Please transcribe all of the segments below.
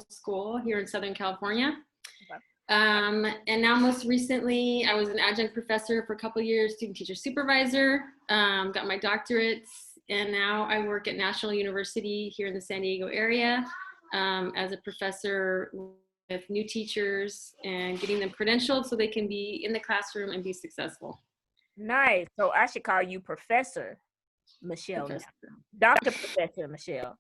school here in Southern California. Okay. And now most recently, I was an adjunct professor for a couple of years, student teacher supervisor, got my doctorates, and now I work at National University here in the San Diego area as a professor with new teachers and getting them credentialed so they can be in the classroom and be successful. Nice. So I should call you Professor Michel now. Dr. Professor Michel.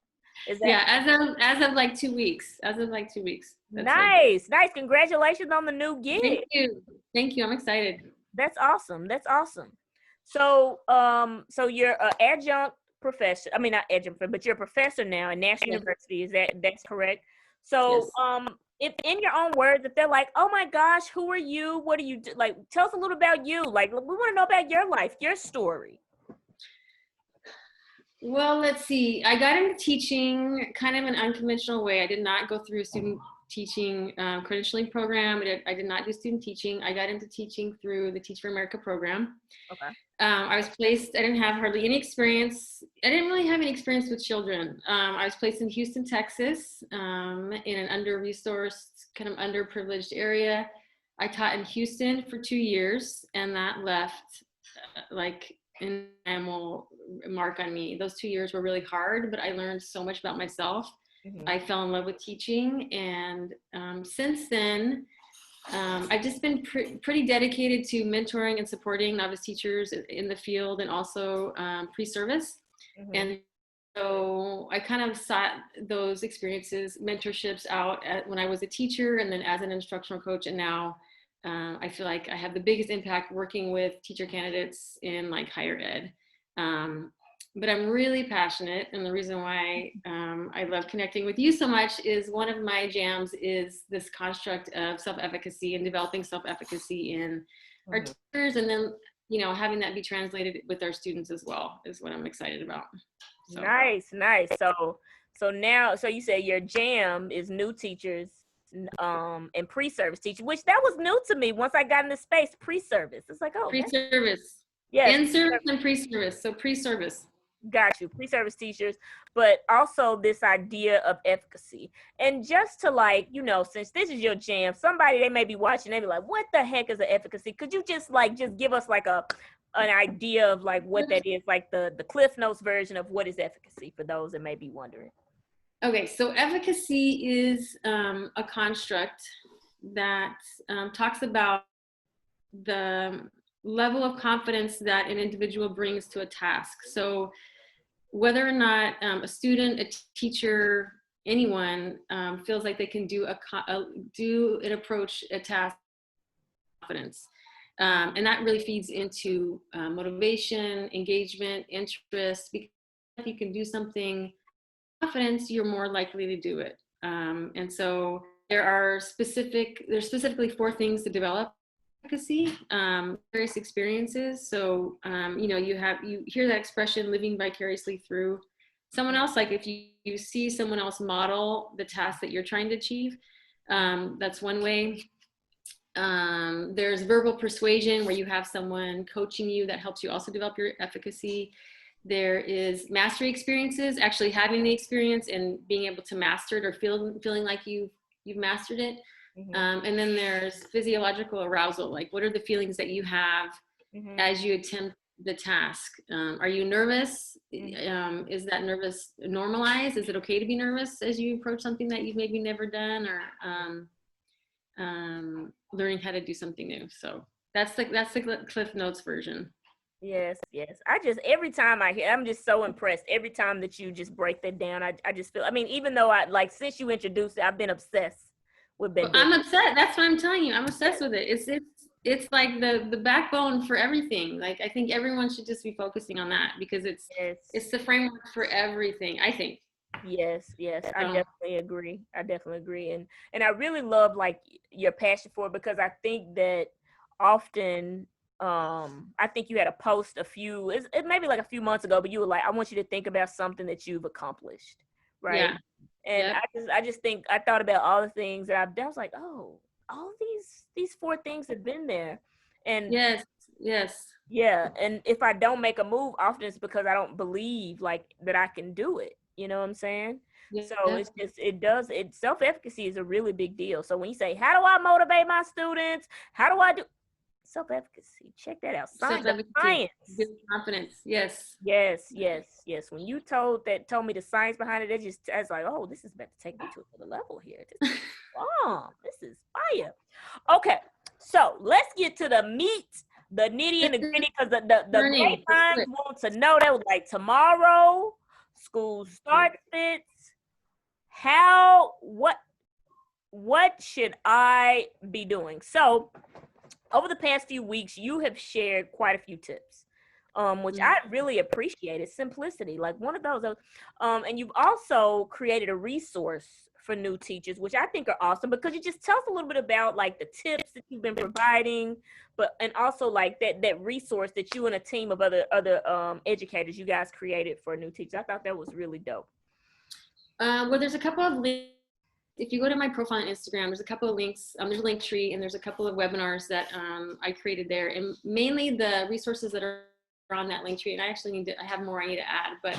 Is that as of like 2 weeks. As of like 2 weeks. Nice. Nice. Congratulations on the new gig. Thank you. Thank you. I'm excited. That's awesome. That's awesome. So so you're an adjunct professor. I mean, not adjunct, but you're a professor now at National University. That's correct? So if in your own words, if they're like, oh my gosh, who are you? What do you do? Like, tell us a little about you. Like, we want to know about your life, your story. Well, let's see. I got into teaching kind of an unconventional way. I did not go through a student teaching credentialing program. I did not do student teaching. I got into teaching through the Teach for America program. Okay. I was placed, I didn't have hardly any experience. I didn't really have any experience with children. I was placed in Houston, Texas, in an under-resourced, kind of underprivileged area. I taught in Houston for 2 years, and that left like an animal mark on me. Those 2 years were really hard, but I learned so much about myself. I fell in love with teaching, and since then, I've just been pretty dedicated to mentoring and supporting novice teachers in the field and also pre-service. And so I kind of sought those experiences, mentorships out when I was a teacher and then as an instructional coach, and now I feel like I have the biggest impact working with teacher candidates in like higher ed. But I'm really passionate, and the reason why I love connecting with you so much is one of my jams is this construct of self-efficacy and developing self-efficacy in our teachers, and then, you know, having that be translated with our students as well is what I'm excited about. So. Nice. So now, so you say your jam is new teachers and pre-service teachers, which that was new to me once I got into space. Pre-service, it's like, oh, pre-service. Yes. In-service and pre-service. So pre-service. Got you. Pre-service teachers, but also this idea of efficacy. And just to, like, you know, since this is your jam, somebody, they may be watching, they be like, what the heck is an efficacy? Could you just give us like an idea of like what that is, like the Cliff Notes version of what is efficacy for those that may be wondering? Okay, so efficacy is a construct that talks about the level of confidence that an individual brings to a task. So whether or not a student, a teacher, anyone feels like they can do an approach, a task with confidence. And that really feeds into motivation, engagement, interest. Because if you can do something with confidence, you're more likely to do it. And so there's specifically 4 things to develop efficacy, various experiences. So, you know, you hear that expression, living vicariously through someone else. Like if you see someone else model the task that you're trying to achieve, that's one way. There's verbal persuasion, where you have someone coaching you that helps you also develop your efficacy. There is mastery experiences, actually having the experience and being able to master it, or feeling like you've mastered it. And then there's physiological arousal, like what are the feelings that you have as you attempt the task? Are you nervous? Is that nervous normalized? Is it okay to be nervous as you approach something that you've maybe never done, or learning how to do something new? So that's the Cliff Notes version. Yes. Every time I hear, I'm just so impressed. Every time that you just break that down, I just feel, I mean, even though since you introduced it, I've been obsessed. I'm upset. That's what I'm telling you. I'm obsessed with it. It's like the backbone for everything. Like, I think everyone should just be focusing on that, because it's the framework for everything, I think. Yes. I definitely agree. And I really love like your passion for it, because I think that often, I think you had a post it may be like a few months ago, but you were like, I want you to think about something that you've accomplished. Right. Yeah. And I just think, I thought about all the things that I've done. I was like, oh, all these 4 things have been there. And yes. Yeah. And if I don't make a move, often it's because I don't believe like that I can do it. You know what I'm saying? So it's just, self-efficacy is a really big deal. So when you say, how do I motivate my students? How do I do self-efficacy? Check that out. Science. Build confidence. Yes. Yes. When you told me the science behind it, I was like, oh, this is about to take me to another level here. This is bomb. This is fire. Okay, so let's get to the meat, the nitty and the gritty, because the grapevines want to know. That was like, tomorrow, school start fits. What should I be doing? So over the past few weeks, you have shared quite a few tips, which I really appreciated. Simplicity, like one of those. And you've also created a resource for new teachers, which I think are awesome, because you just tell us a little bit about like the tips that you've been providing, and also like that resource that you and a team of other educators you guys created for new teachers. I thought that was really dope. Well, there's a couple of links. If you go to my profile on Instagram, there's a couple of links. There's a link tree, and there's a couple of webinars that I created there, and mainly the resources that are on that link tree. And I actually I have more I need to add, but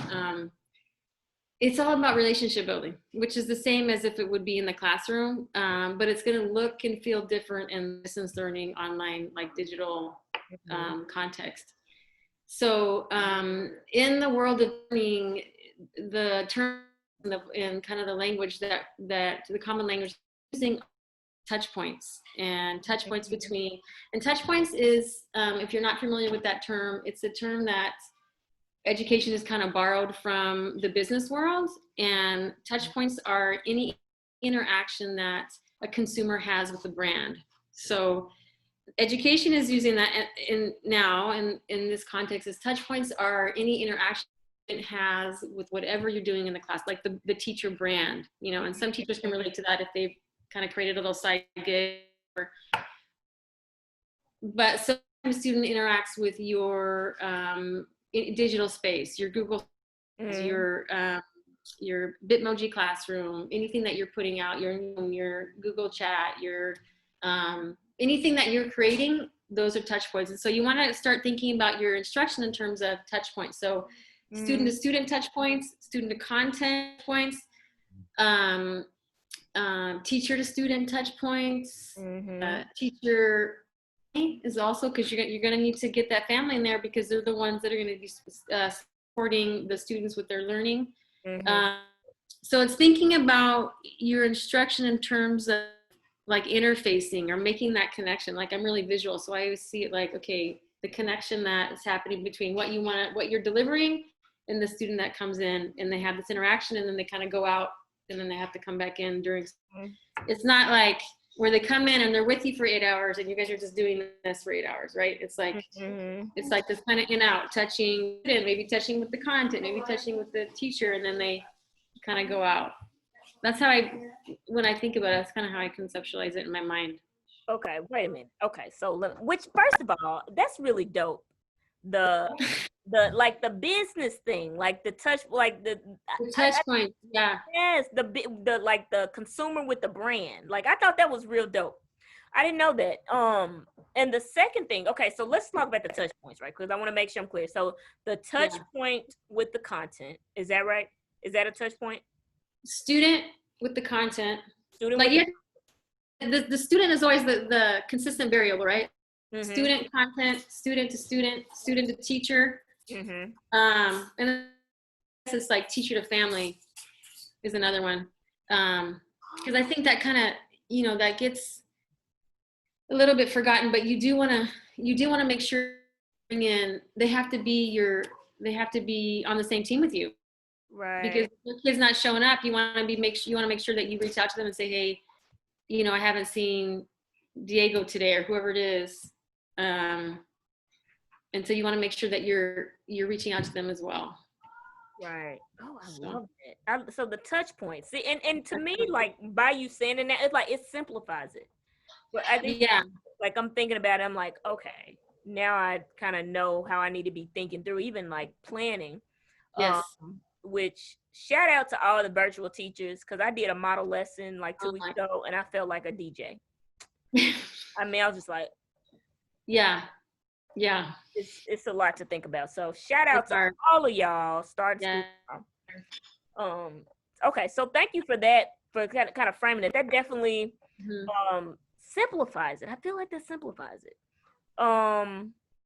it's all about relationship building, which is the same as if it would be in the classroom, but it's going to look and feel different in distance learning, online, like digital context. So in the world of learning, the term and kind of the language that the common language using touch points and touch points between, and touch points is, if you're not familiar with that term, it's a term that education is kind of borrowed from the business world, and touch points are any interaction that a consumer has with the brand. So education is using that in this context, is touch points are any interaction it has with whatever you're doing in the class, like the teacher brand, and some teachers can relate to that if they've kind of created a little side gig. But sometimes a student interacts with your digital space, your Google, your Bitmoji classroom, anything that you're putting out, your Google chat, your anything that you're creating, those are touch points. And so you want to start thinking about your instruction in terms of touch points. So student to student touch points, student to content points, teacher to student touch points, teacher is also, because you're going to need to get that family in there, because they're the ones that are going to be supporting the students with their learning. So it's thinking about your instruction in terms of like interfacing or making that connection. Like, I'm really visual, so I always see it like, okay, the connection that is happening between what you're delivering and the student that comes in, and they have this interaction, and then they kind of go out, and then they have to come back in during. It's not like where they come in and they're with you for 8 hours and you guys are just doing this for 8 hours, right? It's like it's like this kind of in out, touching, and maybe touching with the content, maybe touching with the teacher, and then they kind of go out. That's how when I think about it, that's kind of how I conceptualize it in my mind. Okay, wait a minute. Okay, so which, first of all, that's really dope. The like the business thing, like the touch, like the touch point, yeah. Yes, the like the consumer with the brand. Like, I thought that was real dope. I didn't know that. And the second thing, okay, so let's talk about the touch points, right? Because I want to make sure I'm clear. So the touch point with the content, is that right? Is that a touch point? Student with the content. Student like the student is always the consistent variable, right? Student content, student to student, student to teacher. And it's like teacher to family is another one. Because I think that kind of, that gets a little bit forgotten, but you do want to make sure they have to be on the same team with you. Right. Because if the kid's not showing up, you want to make sure that you reach out to them and say, hey, I haven't seen Diego today, or whoever it is. And so you want to make sure that you're reaching out to them as well. Right. Oh, I love it. So the touch points. See, and to me, like, by you saying that, it's like it simplifies it. But I think, like, I'm thinking about it, I'm like, okay, now I kind of know how I need to be thinking through, even like planning. Yes. Which, shout out to all the virtual teachers, because I did a model lesson like 2 weeks ago, and I felt like a DJ. I mean, I was just like, yeah. It's a lot to think about. So shout out to all of y'all. Okay, so thank you for that, for kind of framing it. That definitely simplifies it. I feel like that simplifies it.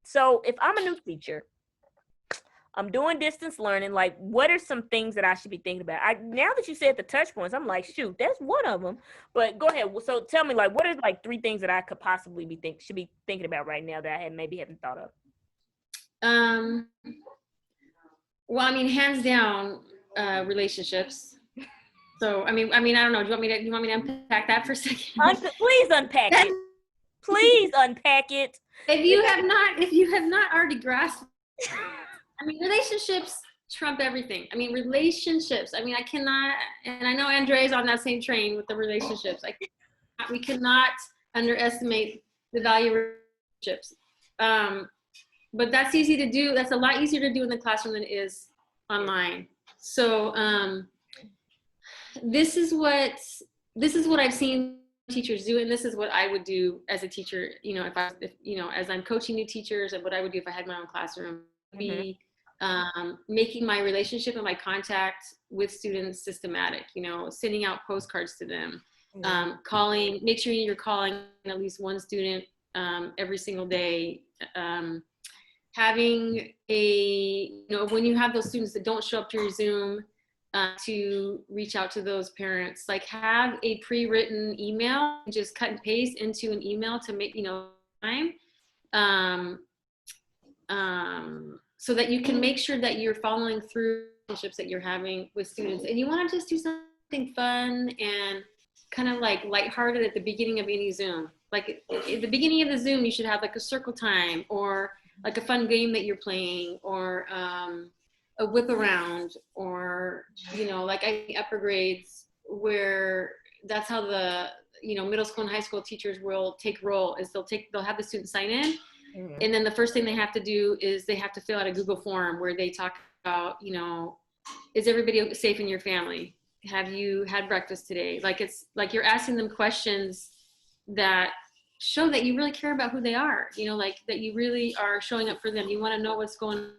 So if I'm a new teacher, I'm doing distance learning, like what are some things that I should be thinking about? Now that you said the touch points, I'm like, shoot, that's one of them. But go ahead. So tell me, like, what are like 3 things that I could possibly should be thinking about right now that I haven't thought of? Well, I mean, hands down, relationships. So, I mean, I don't know. Do you want me to unpack that for a second? Please unpack it. Please unpack it. If you have not already grasped, I mean, relationships trump everything. I mean, relationships. I mean, I cannot, and I know Andrea's on that same train with the relationships. We cannot underestimate the value of relationships. But that's easy to do. That's a lot easier to do in the classroom than it is online. So this is what I've seen teachers do, and this is what I would do as a teacher. You know, as I'm coaching new teachers, and what I would do if I had my own classroom, be making my relationship and my contact with students systematic. You know, sending out postcards to them, calling. Make sure you're calling at least one student every single day. Having when you have those students that don't show up to your Zoom, to reach out to those parents, like have a pre-written email, just cut and paste into an email to make, time, so that you can make sure that you're following through relationships that you're having with students. And you want to just do something fun and kind of like lighthearted at the beginning of any Zoom. Like at the beginning of the Zoom, you should have like a circle time, or like a fun game that you're playing, or a whip around, or like upper grades, where that's how the middle school and high school teachers will take role, is they'll have the students sign in, and then the first thing they have to do is they have to fill out a Google form where they talk about, is everybody safe in your family? Have you had breakfast today? Like it's like you're asking them questions that show that you really care about who they are, like that you really are showing up for them. You want to know what's going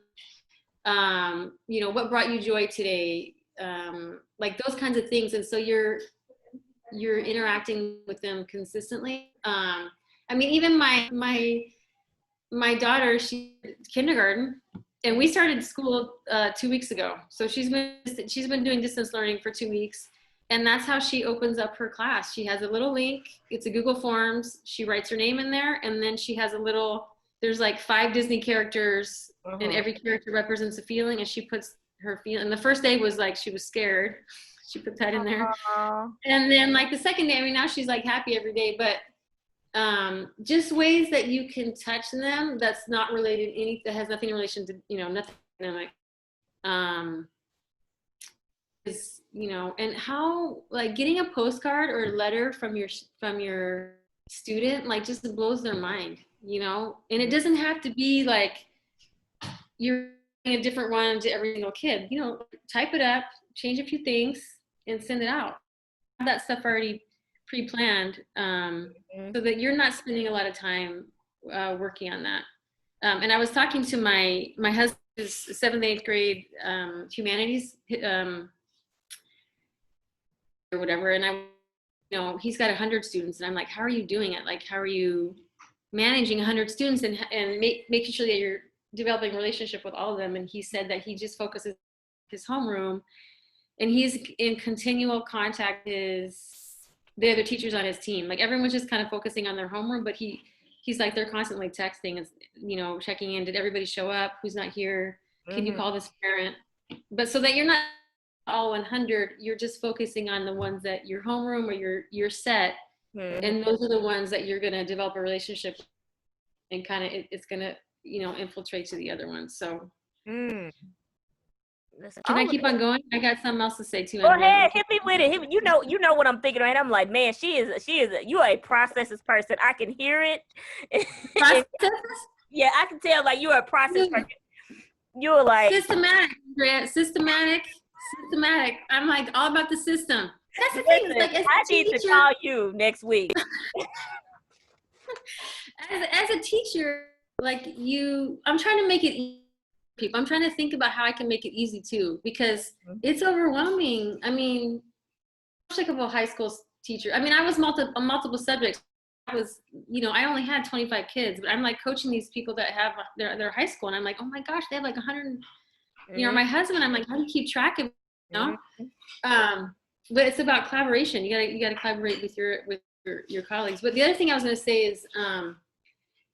on, what brought you joy today, like those kinds of things. And so you're interacting with them consistently. I mean, even my daughter, she's kindergarten, and we started school 2 weeks ago. So she's been doing distance learning for 2 weeks. And that's how she opens up her class. She has a little link. It's a Google Forms. She writes her name in there. And then she has there's like 5 Disney characters, and every character represents a feeling. And she puts her feeling. And the first day was like, she was scared. She put that in there. And then like the second day, I mean, now she's like happy every day. But just ways that you can touch them that's not related, that has nothing in relation to, nothing dynamic. Is and how, like, getting a postcard or a letter from your student, like, just blows their mind, and it doesn't have to be like you're a different one to every single kid. Type it up, change a few things, and send it out. Have that stuff already pre-planned, so that you're not spending a lot of time working on that. And I was talking to my husband's 7th and 8th grade humanities or whatever, and he's got 100 students, and I'm like, how are you doing it? Like, how are you managing 100 students and making sure that you're developing a relationship with all of them? And he said that he just focuses his homeroom, and he's in continual contact with the other teachers on his team. Like, everyone's just kind of focusing on their homeroom, but he's like, they're constantly texting and checking in. Did everybody show up? Who's not here? Can you call this parent? But so that you're not all 100, you're just focusing on the ones that your homeroom or your set, and those are the ones that you're going to develop a relationship, and kind of it's going to infiltrate to the other ones. So can I keep on going? I got something else to say too. Go ahead, hit me with it. You know what I'm thinking, right? I'm like, man, she is you are a processes person. I can hear it. Yeah, I can tell, like, you are a process person. You're like systematic, Andrea. Systematic. I'm like all about the system. That's the thing. Like, I need to call you next week. As a teacher, like I'm trying to make it easy for people. I'm trying to think about how I can make it easy too, because it's overwhelming. I mean, I'm like a high school teacher. I mean, I was multiple subjects. I was, I only had 25 kids, but I'm like coaching these people that have their high school, and I'm like, oh my gosh, they have like 100. My husband, I'm like, how do you keep track of it? But it's about collaboration. You gotta collaborate with your colleagues. But the other thing I was going to say is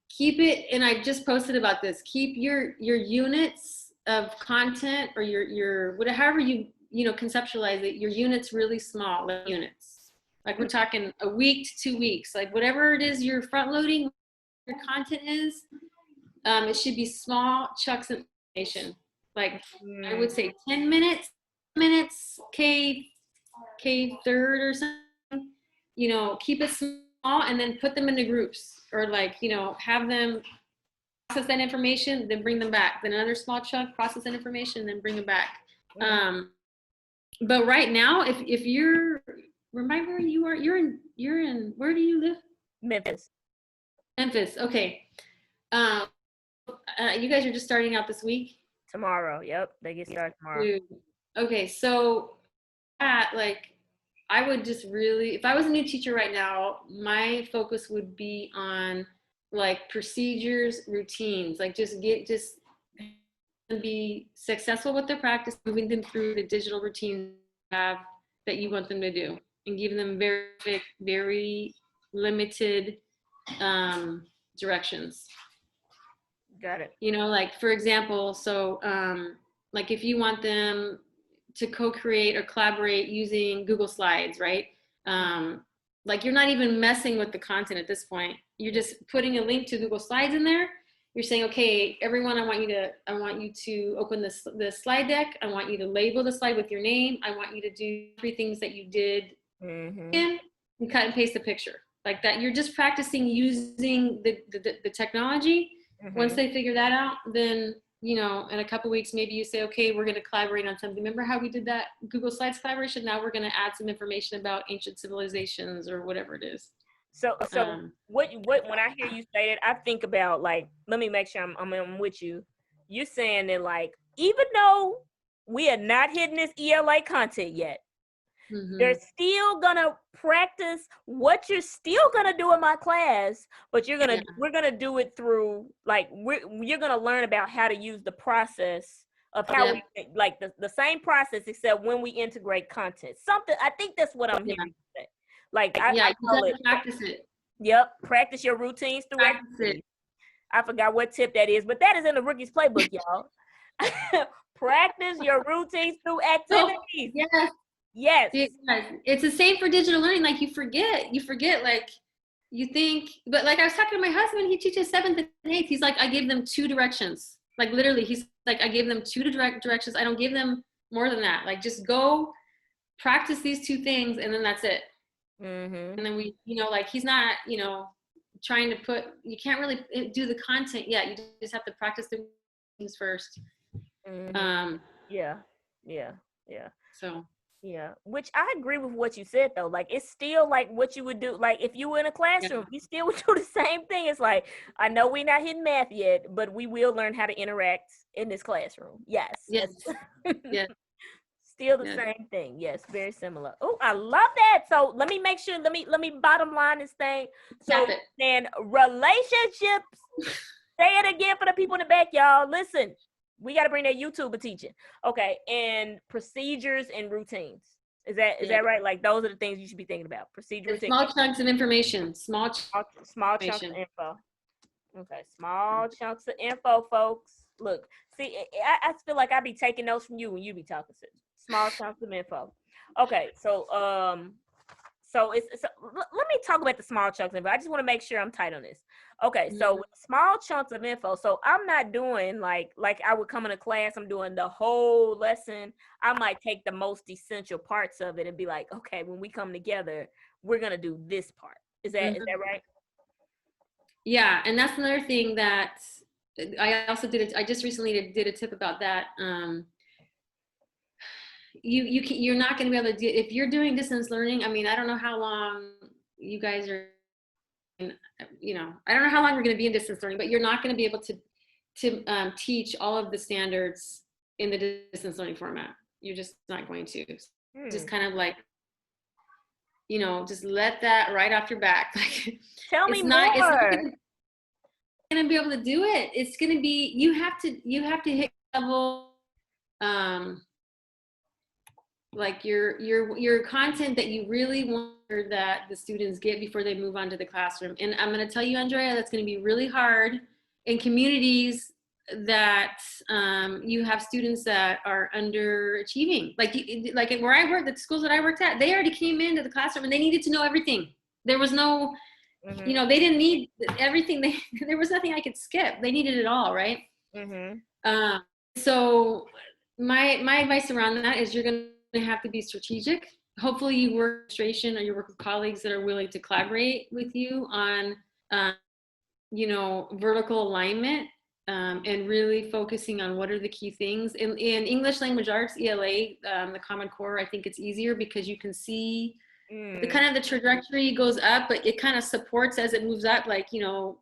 keep it, and I just posted about this, keep your units of content, or your whatever, however you conceptualize it, your units really small, like units. Like we're talking a week to 2 weeks, like whatever it is you're front loading, your content is, it should be small chunks of information. Like I would say 10 minutes, K third or something, keep it small, and then put them into groups, or like, have them process that information, then bring them back. Then another small chunk, process that information, then bring them back. But right now, if you're, remind where you are, you're in, where do you live? Memphis. Okay. You guys are just starting out this week? Tomorrow. Yep. They get started tomorrow. Okay. So I would just really, if I was a new teacher right now, my focus would be on like procedures, routines, like just be successful with their practice, moving them through the digital routines that you want them to do, and giving them very limited directions. Got it. Like for example, so like if you want them to co-create or collaborate using Google Slides, right? Like you're not even messing with the content at this point. You're just putting a link to Google Slides in there. You're saying, okay, everyone, I want you to open the slide deck. I want you to label the slide with your name. I want you to do 3 things that you did, and cut and paste the picture like that. You're just practicing using the technology. Once they figure that out, then in a couple weeks, maybe you say, okay, we're going to collaborate on something. Remember how we did that Google Slides collaboration? Now we're going to add some information about ancient civilizations or whatever it is. So what when I hear you say it, I think about, like, let me make sure I'm with you. You're saying that, like, even though we are not hitting this ELA content yet, they're still gonna practice what you're still gonna do in my class, but we're gonna do it through, like, you're gonna learn about how to use the process of how we, like, the same process, except when we integrate content. Something, I think that's what I'm hearing you say. Like, I call it practice it. Yep, practice your routines through activities. I forgot what tip that is, but that is in the Rookie's Playbook, y'all. Practice your routines through activities. Yes. It's the same for digital learning. Like you forget, like you think, but like I was talking to my husband, he teaches 7th and 8th. He's like, I gave them 2 directions. Like literally, he's like, I gave them 2 directions. I don't give them more than that. Like just go practice these 2 things, and then that's it. And then we, like he's not, trying to put, you can't really do the content yet. You just have to practice the things first. Yeah. So. Yeah, which I agree with what you said, though. Like, it's still like what you would do. Like, if you were in a classroom, you still would do the same thing. It's like, I know we're not hitting math yet, but we will learn how to interact in this classroom. Yes. Still the same thing. Yes, very similar. Oh, I love that. So let me make sure, let me bottom line this thing. So then relationships, say it again for the people in the back, y'all. Listen, we got to bring that YouTuber teaching. Okay. And procedures and routines. Is that right? Like, those are the things you should be thinking about. Procedures. Small chunks of information. Small chunks of info. Okay. Small chunks of info, folks. Look, see, I feel like I be taking notes from you when you be talking to small chunks of info. Okay. So, let me talk about the small chunks of info. I just want to make sure I'm tight on this. Okay, so with small chunks of info, so I'm not doing like I would come into class, I'm doing the whole lesson. I might take the most essential parts of it and be like, okay, when we come together, we're gonna do this part. Is that right? Yeah, and that's another thing that I also did. I just recently did a tip about that. You're not going to be able to do, if you're doing distance learning. I mean, I don't know how long you guys are, I don't know how long we're going to be in distance learning, but you're not going to be able to to teach all of the standards in the distance learning format. You're just not going to. Just kind of like, you know, just let that right off your back. Like, Tell me more. It's not gonna be able to do it. It's gonna be, you have to hit level, like your content that you really want that the students get before they move on to the classroom. And I'm going to tell you, Andrea, that's going to be really hard in communities that you have students that are underachieving. Like where I worked, the schools that I worked at, they already came into the classroom and they needed to know everything. There was no, you know, they didn't need everything. There was nothing I could skip. They needed it all, right? So my advice around that is you're going to have to be strategic. Hopefully you work with administration or you work with colleagues that are willing to collaborate with you on, you know, vertical alignment, and really focusing on what are the key things. In English language arts, ELA, the Common Core, I think it's easier because you can see the kind of the trajectory goes up, but it kind of supports as it moves up, like, you know,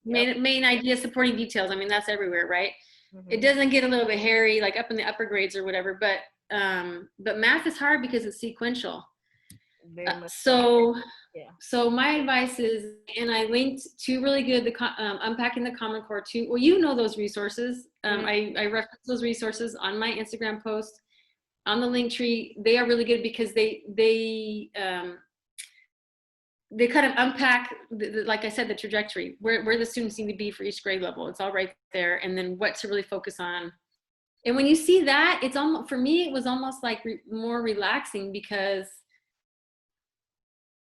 main idea supporting details. I mean, that's everywhere, right? It doesn't get a little bit hairy, like up in the upper grades or whatever, but math is hard because it's sequential. So my advice is, and I linked two really good, Unpacking the Common Core 2. Well, you know those resources. I reference those resources on my Instagram post, on the link tree. They are really good because they kind of unpack, like I said, the trajectory, where the students need to be for each grade level. It's all right there. And then what to really focus on. And when you see that, it's almost, for me, it was almost like more relaxing because it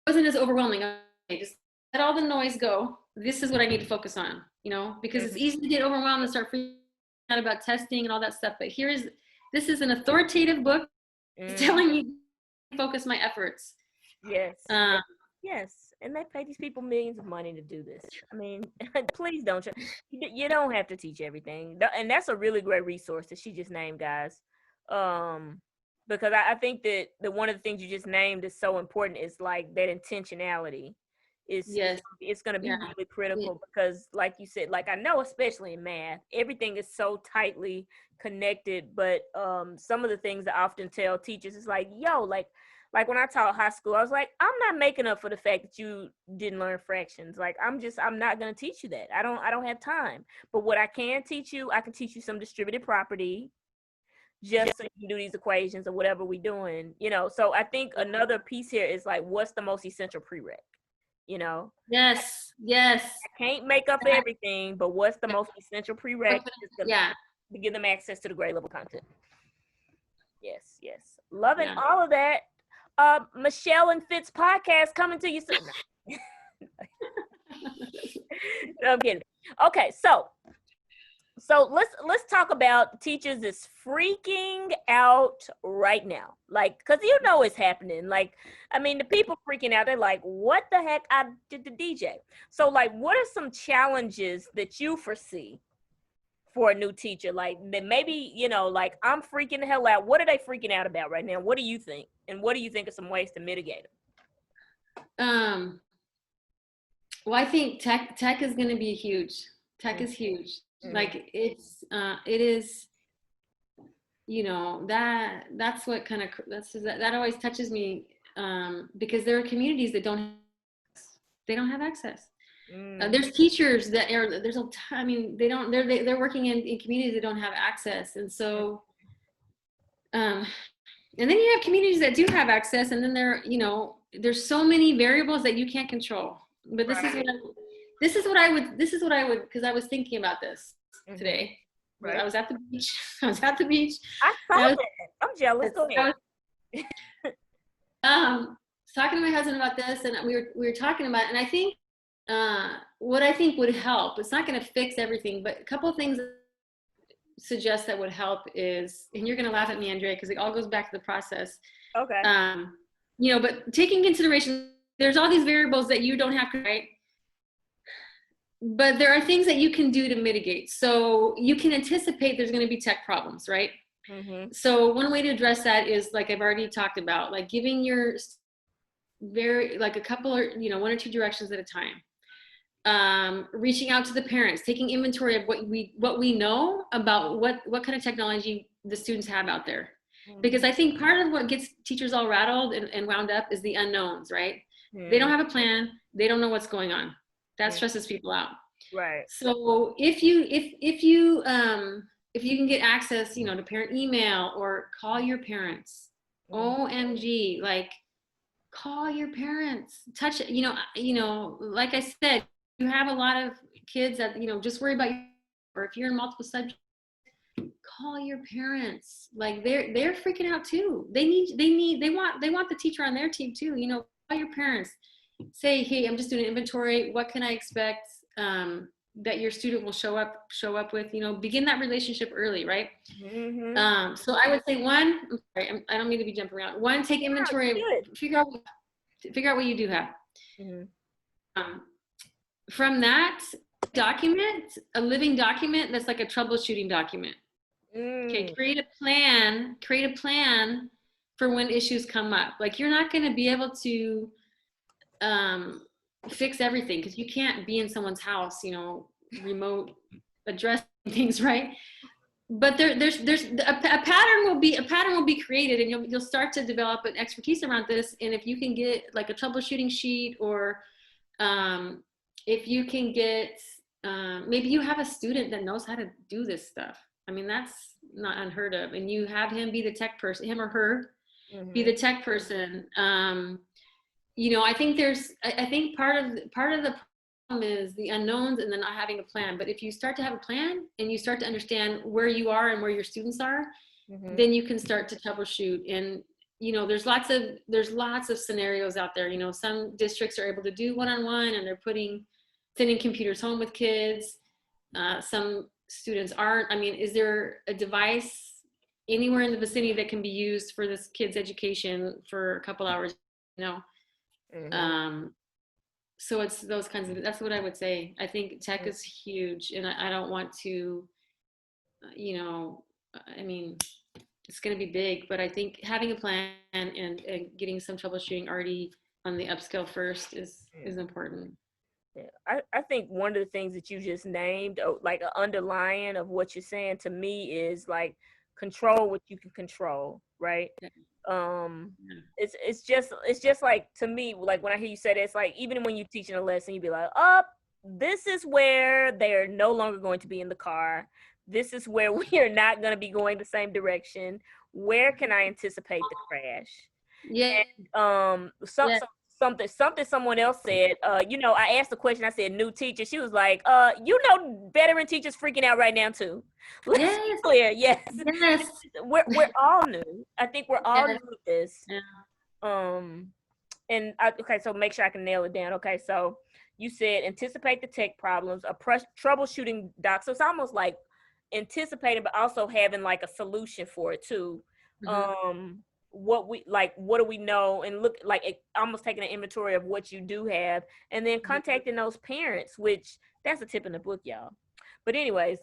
wasn't as overwhelming. I just let all the noise go. This is what I need to focus on, you know, because it's easy to get overwhelmed and start freaking out about testing and all that stuff. But this is an authoritative book telling me to focus my efforts. Yes. Yes, and they pay these people millions of money to do this. I mean, please don't. You don't have to teach everything. And that's a really great resource that she just named, guys. Because I think that one of the things you just named is so important is like that intentionality. It's going to be really critical because, like you said, like I know, especially in math, everything is so tightly connected. But some of the things I often tell teachers is like, yo, like when I taught high school, I was like, I'm not making up for the fact that you didn't learn fractions. Like, I'm not going to teach you that. I don't have time. But what I can teach you, I can teach you some distributed property just so you can do these equations or whatever we're doing, you know? So I think another piece here is like, what's the most essential prereq, you know? Yes. I can't make up everything, but what's the most essential prereq to give them access to the grade level content? Yes. Loving all of that. Michelle and Fitz podcast coming to you soon. No, I'm kidding. Okay, so let's talk about teachers is freaking out right now. Like, because you know it's happening. Like, I mean, the people freaking out, they're like, what the heck I did to DJ? So, like, what are some challenges that you foresee for a new teacher? Like, that maybe, you know, like, I'm freaking the hell out. What are they freaking out about right now? What do you think? And what do you think are some ways to mitigate them? Well, I think tech is going to be huge. Tech is huge. Like it is, you know, that's what kind of, that always touches me, because there are communities that don't have access. There's teachers that are, I mean, they're working in communities that don't have access. And so, and then you have communities that do have access, and then there's so many variables that you can't control. But this is what I would, because I was thinking about this today. Right. I was at the beach. I saw that. I'm jealous. Go ahead. Talking to my husband about this, and we were talking about it, and I think what I think would help, it's not going to fix everything, but a couple of things suggest that would help is, and you're going to laugh at me, Andrea, because it all goes back to the process. Okay. You know, but taking consideration, there's all these variables that you don't have to, right? But there are things that you can do to mitigate. So you can anticipate there's going to be tech problems, right? So one way to address that is, like I've already talked about, like giving your a couple or, one or two directions at a time. reaching out to the parents, taking inventory of what we know about what kind of technology the students have out there. Because I think part of what gets teachers all rattled and wound up is the unknowns, right? They don't have a plan. They don't know what's going on. That stresses people out. Right. So if you can get access, to parent email or call your parents, OMG, like call your parents, touch it, like I said, you have a lot of kids that, just worry about you, or if you're in multiple subjects, call your parents. Like they're freaking out too. They want the teacher on their team too. Call your parents. Say, hey, I'm just doing an inventory. What can I expect that your student will show up with? Begin that relationship early, right? So I would say one. I'm sorry, I don't mean to be jumping around. One, take inventory. Figure out what you do have. From that, document a living document that's like a troubleshooting document. Okay, create a plan for when issues come up. Like you're not going to be able to fix everything because you can't be in someone's house, remote address things, right? But there's a pattern will be created, and you'll start to develop an expertise around this. And if you can get like a troubleshooting sheet, or if you can get maybe you have a student that knows how to do this stuff. I mean, that's not unheard of. And you have him be the tech person, him or her be the tech person. I think part of the problem is the unknowns and then not having a plan. But if you start to have a plan and you start to understand where you are and where your students are, then you can start to troubleshoot. And there's lots of scenarios out there. Some districts are able to do one-on-one and they're sending computers home with kids. Some students aren't. I mean, is there a device anywhere in the vicinity that can be used for this kid's education for a couple hours? So it's those kinds of, that's what I would say. I think tech is huge, and I don't want to, I mean, it's going to be big, but I think having a plan and getting some troubleshooting already on the upscale first is important. Yeah, I think one of the things that you just named, like an underlying of what you're saying to me, is like control what you can control, right? It's just like, to me, like when I hear you say that, it's like even when you're teaching a lesson, you'd be like, this is where they're no longer going to be in the car. This is where we are not going to be going the same direction. Where can I anticipate the crash? Yeah. And something someone else said, I asked the question, I said, new teacher. She was like, veteran teachers freaking out right now too. Let's be clear. Yes. We're all new. I think we're all new to this. Okay, so make sure I can nail it down. Okay, so you said anticipate the tech problems, a troubleshooting doc. So it's almost like anticipating, but also having like a solution for it too. What do we know, and look like almost taking an inventory of what you do have, and then contacting those parents, which that's a tip in the book, y'all. But anyways,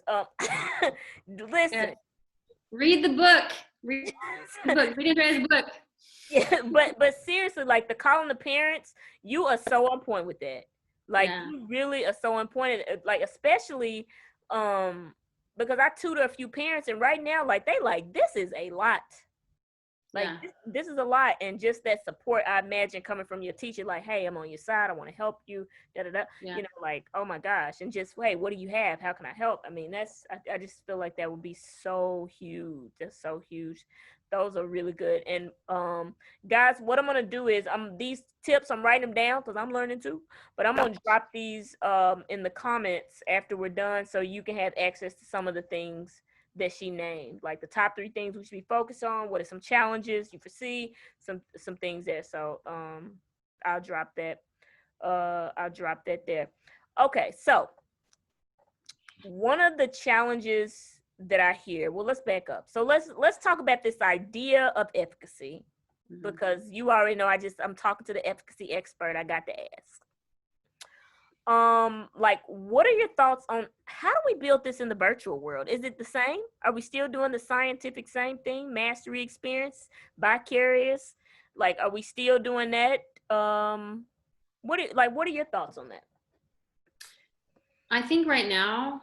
listen, read the book. Read Andrea's book. Yeah, but seriously, like the calling the parents, you are so on point with that. Like you really are so on point, like especially because I tutor a few parents, and right now, like they like, this is a lot. Like this is a lot, and just that support, I imagine, coming from your teacher, like, hey, I'm on your side, I want to help you, like, oh my gosh, and just, hey, what do you have? How can I help? I mean, I just feel like that would be so huge, just so huge. Those are really good. And guys, what I'm gonna do is these tips, I'm writing them down because I'm learning too, but I'm gonna drop these in the comments after we're done, so you can have access to some of the things that she named, like the top 3 things we should be focused on. What are some challenges you foresee? Some things there. So I'll drop that. I'll drop that there. Okay, so one of the challenges that I hear, well, let's back up. So let's talk about this idea of efficacy, because you already know I'm talking to the efficacy expert. I got to ask. Like, what are your thoughts on how do we build this in the virtual world? Is it the same? Are we still doing the scientific same thing, mastery experience, vicarious? Like, are we still doing that? What are your thoughts on that? I think right now,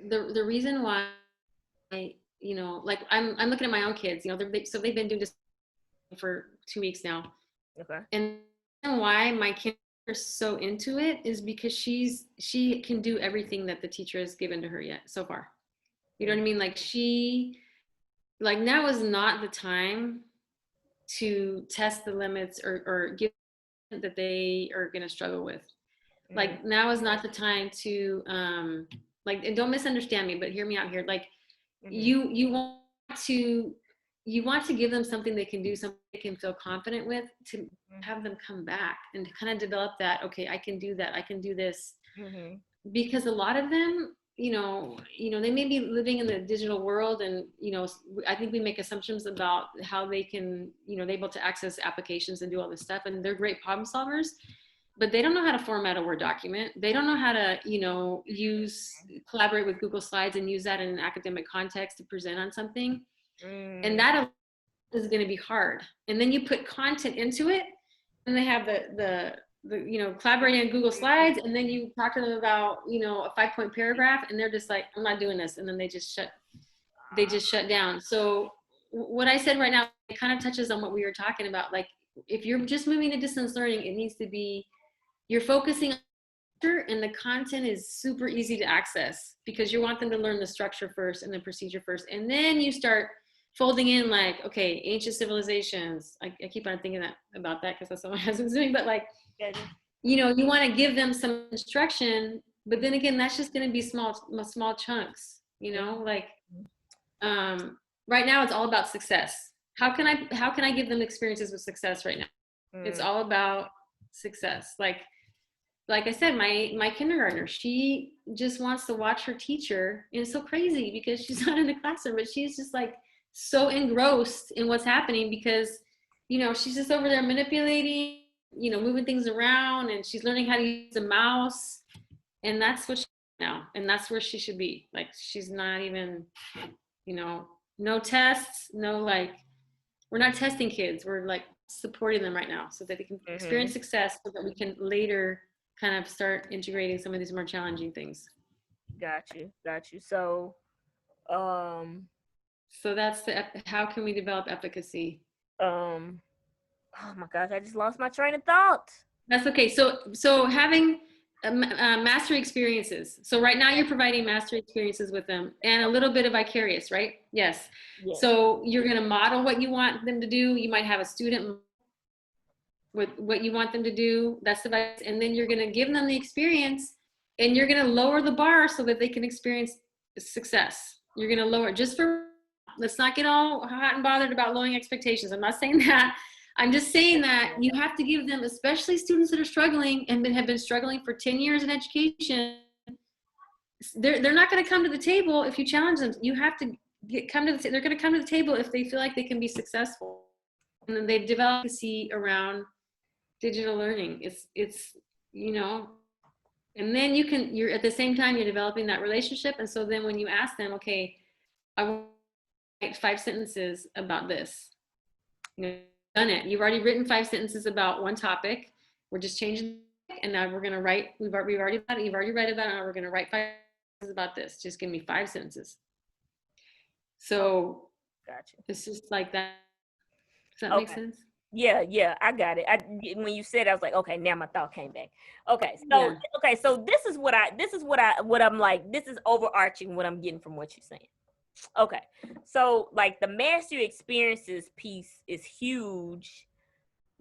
the reason why, like I'm looking at my own kids, so they've been doing this for 2 weeks now. Okay. And why my kid is so into it is because she can do everything that the teacher has given to her yet so far. You know what I mean? Like now is not the time to test the limits or give that they are going to struggle with. Like now is not the time to like, and don't misunderstand me, but hear me out here. Like you want to give them something they can do, something they can feel confident with, to have them come back and to kind of develop that, okay, I can do that, I can do this. Because a lot of them, they may be living in the digital world, and I think we make assumptions about how they can, they're able to access applications and do all this stuff, and they're great problem solvers, but they don't know how to format a Word document. They don't know how to, collaborate with Google Slides and use that in an academic context to present on something. And that is going to be hard. And then you put content into it, and they have the collaborating on Google Slides, and then you talk to them about, a 5-point paragraph, and they're just like, I'm not doing this. And then they just shut down. So what I said right now, it kind of touches on what we were talking about. Like, if you're just moving to distance learning, it needs to be, you're focusing on structure, and the content is super easy to access because you want them to learn the structure first and the procedure first. And then you start folding in, like, okay, ancient civilizations. I keep on thinking about that because that's what my husband's doing. But like, you want to give them some instruction, but then again, that's just going to be small chunks, like, right now it's all about success. How can I give them experiences with success right now? It's all about success. Like I said, my kindergartner, she just wants to watch her teacher, and it's so crazy because she's not in the classroom, but she's just like so engrossed in what's happening because, she's just over there manipulating, moving things around, and she's learning how to use a mouse, and that's what she now, and that's where she should be. Like, she's not even, no tests, no, like, we're not testing kids, we're like supporting them right now so that they can experience success, so that we can later kind of start integrating some of these more challenging things. Got you. So that's how can we develop efficacy? Oh my gosh, I just lost my train of thought. That's okay. So having mastery experiences. So right now you're providing mastery experiences with them, and a little bit of vicarious, right? Yes. So you're going to model what you want them to do. You might have a student with what you want them to do. That's the vice. And then you're going to give them the experience, and you're going to lower the bar so that they can experience success. You're going to lower, let's not get all hot and bothered about lowering expectations. I'm not saying that. I'm just saying that you have to give them, especially students that are struggling and have been struggling for 10 years in education, they're not going to come to the table if you challenge them. You have to they're going to come to the table if they feel like they can be successful. And then they've developed efficacy around digital learning. It's and then you're at the same time, you're developing that relationship. And so then when you ask them, okay, I want to write 5 sentences about this, done it. You've already written 5 sentences about one topic. We're just changing it, and now we're going to write. We've already done it. You've already read about it. Now we're going to write 5 sentences about this. Just give me 5 sentences. So, gotcha. It's just like that. Does that make sense? Yeah, I got it. When you said it, I was like, okay, now my thought came back. Okay, so this is what I'm like. This is overarching what I'm getting from what you're saying. Okay, so like the mastery experiences piece is huge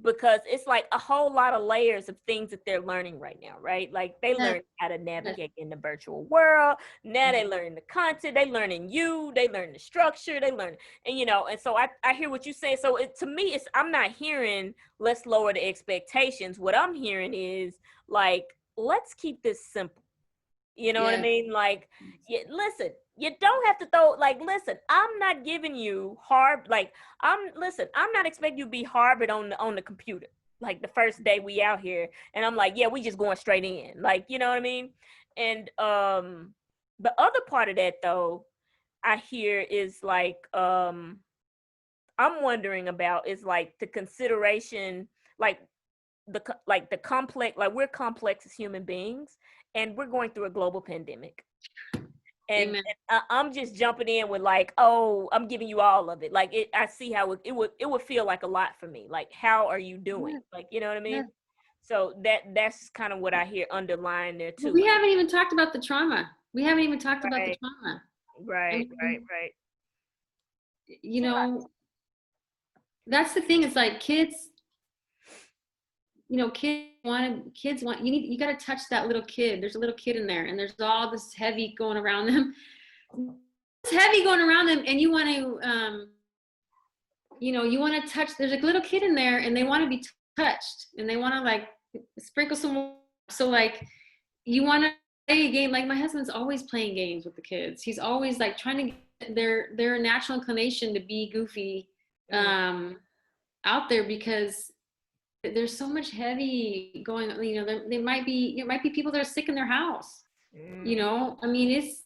because it's like a whole lot of layers of things that they're learning right now, right? Like they learn how to navigate in the virtual world. Now they learn the content, they learning they learn the structure, they learn, and and so I hear what you say. So to me, I'm not hearing let's lower the expectations. What I'm hearing is like, let's keep this simple. You know what I mean? Like, listen, you don't have to listen, I'm not giving you I'm not expecting you to be Harvard on the computer. Like the first day we out here and I'm like, yeah, we just going straight in. Like, you know what I mean? And the other part of that though, I hear is like, I'm wondering about is like the consideration, like the complex, like we're complex as human beings, and we're going through a global pandemic. And I'm just jumping in with like, oh, I'm giving you all of it. Like I see how it would feel like a lot for me. Like, how are you doing? Like, you know what I mean? So that's kind of what I hear underlying there too. We haven't even talked about the trauma. We haven't even talked about the trauma. Right. You know, that's the thing. It's like kids, you know, you got to touch that little kid. There's a little kid in there, and there's all this heavy going around them. It's heavy going around them, and you want to, you know, you want to touch. There's a little kid in there, and they want to be touched, and they want to like sprinkle some. So like, you want to play a game. Like my husband's always playing games with the kids. He's always like trying to get their natural inclination to be goofy out there, because there's so much heavy going on. You know, it might be people that are sick in their house. You know, I mean, it's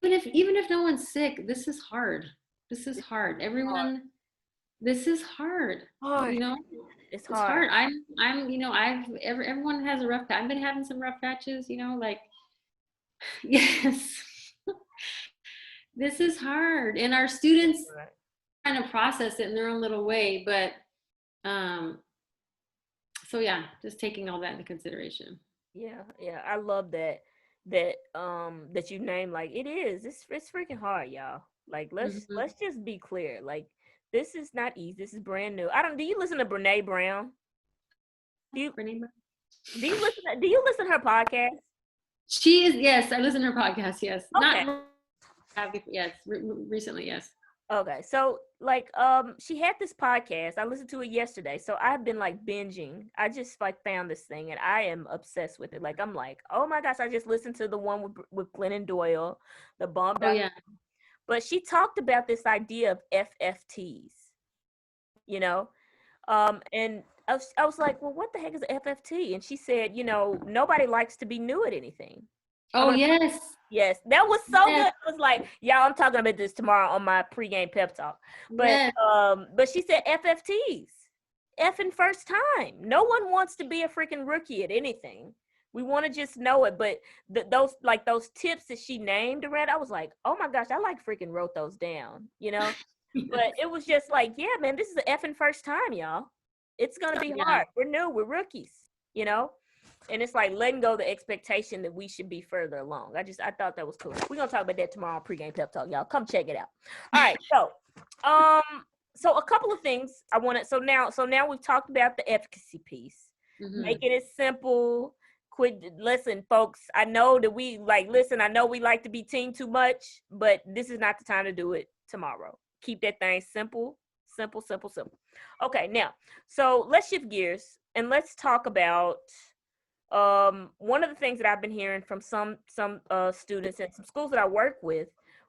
even if no one's sick, this is hard. This is hard. Everyone, this is hard. You know, it's hard. I'm, you know, everyone has a rough patch. I've been having some rough patches, you know, like, yes, this is hard. And our students trying to process it in their own little way. But, so yeah, just taking all that into consideration. Yeah. I love that you name, like, it's freaking hard, y'all. Like, let's just be clear. Like, this is not easy. This is brand new. Do you listen to Brene Brown? Do you listen to her podcast? She is, yes, I listen to her podcast, yes. Okay. Yes, recently, yes. Okay, so like she had this podcast. I listened to it yesterday, so I've been like binging. I just like found this thing and I am obsessed with it. Like I'm like, oh my gosh, I just listened to the one with Glennon Doyle, the bomb. Oh yeah. But she talked about this idea of FFTs, you know, and I was like, well, what the heck is an FFT? And she said, you know, nobody likes to be new at anything. Oh, yes. Yes, that was so good. I was like, y'all, I'm talking about this tomorrow on my pregame pep talk. But but she said FFTs, effing first time. No one wants to be a freaking rookie at anything. We want to just know it. But those tips that she named around, I was like, oh my gosh, I like freaking wrote those down, you know? But it was just like, yeah, man, this is the effing first time, y'all. It's gonna be hard. We're new, we're rookies, you know? And it's like letting go the expectation that we should be further along. I thought that was cool. We're gonna talk about that tomorrow on pregame pep talk, y'all. Come check it out. All right, so a couple of things I want to. So now we've talked about the efficacy piece, making it simple. Listen, folks. I know that I know we like to be team too much, but this is not the time to do it tomorrow. Keep that thing simple. Okay, now so let's shift gears and let's talk about. One of the things that I've been hearing from some students and some schools that I work with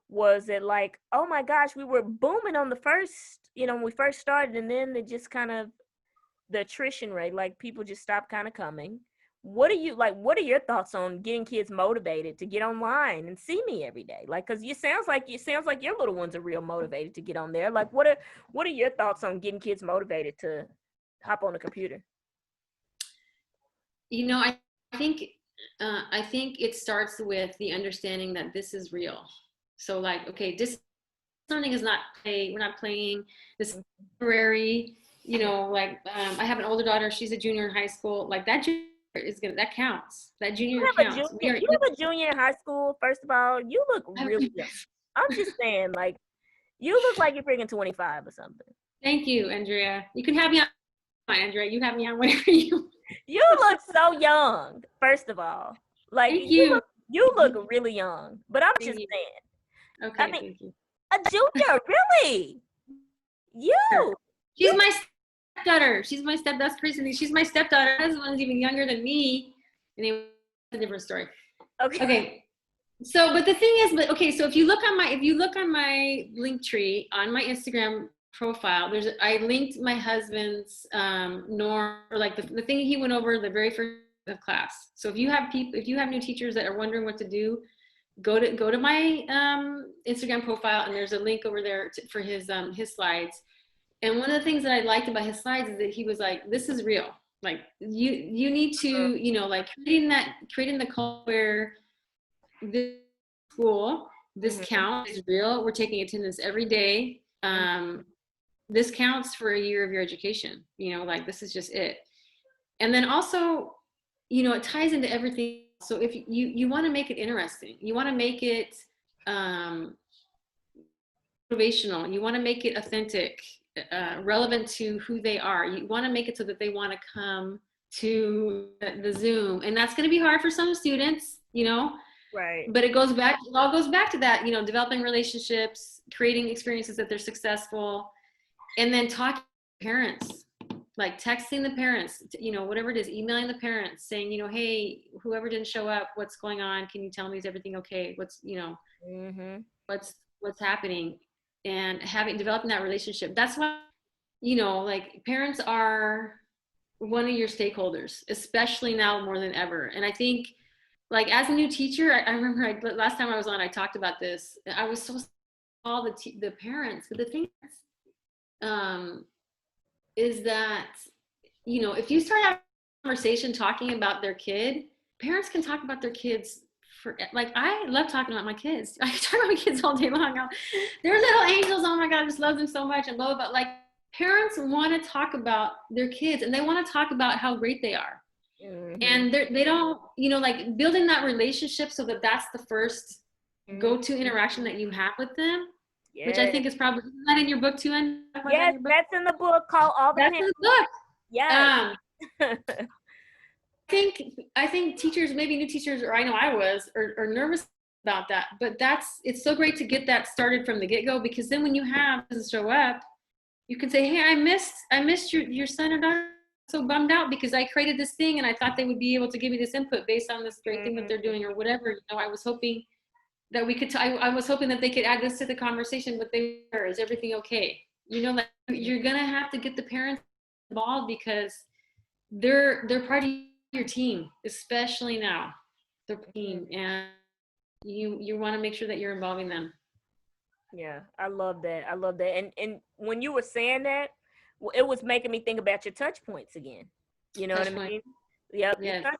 was that like, oh my gosh, we were booming on the first, you know, when we first started, and then it just kind of the attrition rate, like people just stopped kind of coming. What are your thoughts on getting kids motivated to get online and see me every day? Like, cause it sounds like your little ones are real motivated to get on there. Like, what are your thoughts on getting kids motivated to hop on the computer? You know, I think it starts with the understanding that this is real. So like, okay, this learning is not we're not playing this temporary, you know, like I have an older daughter, she's a junior in high school. Like that that counts. That junior counts. You have a junior in high school, first of all. You look really young. I'm just saying, like, you look like you're freaking 25 or something. Thank you, Andrea. You can have me on, Andrea. You have me on whenever you. You look so young, first of all. Like, thank you. You look really young. But I'm just saying. Okay, I mean, thank you. A junior, really? You. She's my stepdaughter. That's crazy. She's my stepdaughter. Her husband's even younger than me. Anyway, it's a different story. Okay. So, but the thing is, so if you look on my link tree on my Instagram profile, I linked my husband's norm, or like the thing he went over the very first of class. So if you have new teachers that are wondering what to do, go to my Instagram profile, and there's a link over there for his slides. And one of the things that I liked about his slides is that he was like, this is real. Like you need to, you know, like creating the culture where this school, this count is real. We're taking attendance every day. This counts for a year of your education. You know, like this is just it. And then also, you know, it ties into everything. So if you want to make it interesting, you want to make it motivational, you want to make it authentic, relevant to who they are. You want to make it so that they want to come to the Zoom, and that's going to be hard for some students, you know. Right. But it all goes back to that, you know, developing relationships, creating experiences that they're successful, and then talking to parents, like texting the parents, you know, whatever it is, emailing the parents saying, you know, hey, whoever didn't show up, what's going on? Can you tell me, is everything okay? What's, you know, what's happening? And developing that relationship. That's why, you know, like parents are one of your stakeholders, especially now more than ever. And I think, like, as a new teacher, I remember last time I was on, I talked about this. I was so all the parents, but the thing is that, you know, if you start having a conversation talking about their kid, parents can talk about their kids for, like, I love talking about my kids. I talk about my kids all day long. They're little angels. Oh my God, I just love them so much. And blah, blah, blah. Like, parents want to talk about their kids, and they want to talk about how great they are. And they don't, you know, like building that relationship so that that's the first go-to interaction that you have with them, which I think is probably, isn't that in your book too? Yes, that's in the book called All the Parents. That's in the book. Yes. I think teachers, maybe new teachers, or I know I was, are nervous about that, but it's so great to get that started from the get-go, because then when you have to show up, you can say, hey, I missed your son or daughter. So bummed out because I created this thing and I thought they would be able to give me this input based on this great thing that they're doing or whatever. You know, I was hoping that we could, I was hoping that they could add this to the conversation, but is everything okay? You know, like, you're going to have to get the parents involved, because they're part of your team, especially now. They're team, and you want to make sure that you're involving them. Yeah, I love that. I love that. And when you were saying that, it was making me think about your touch points again. You know what I mean? Yep. Yes. Your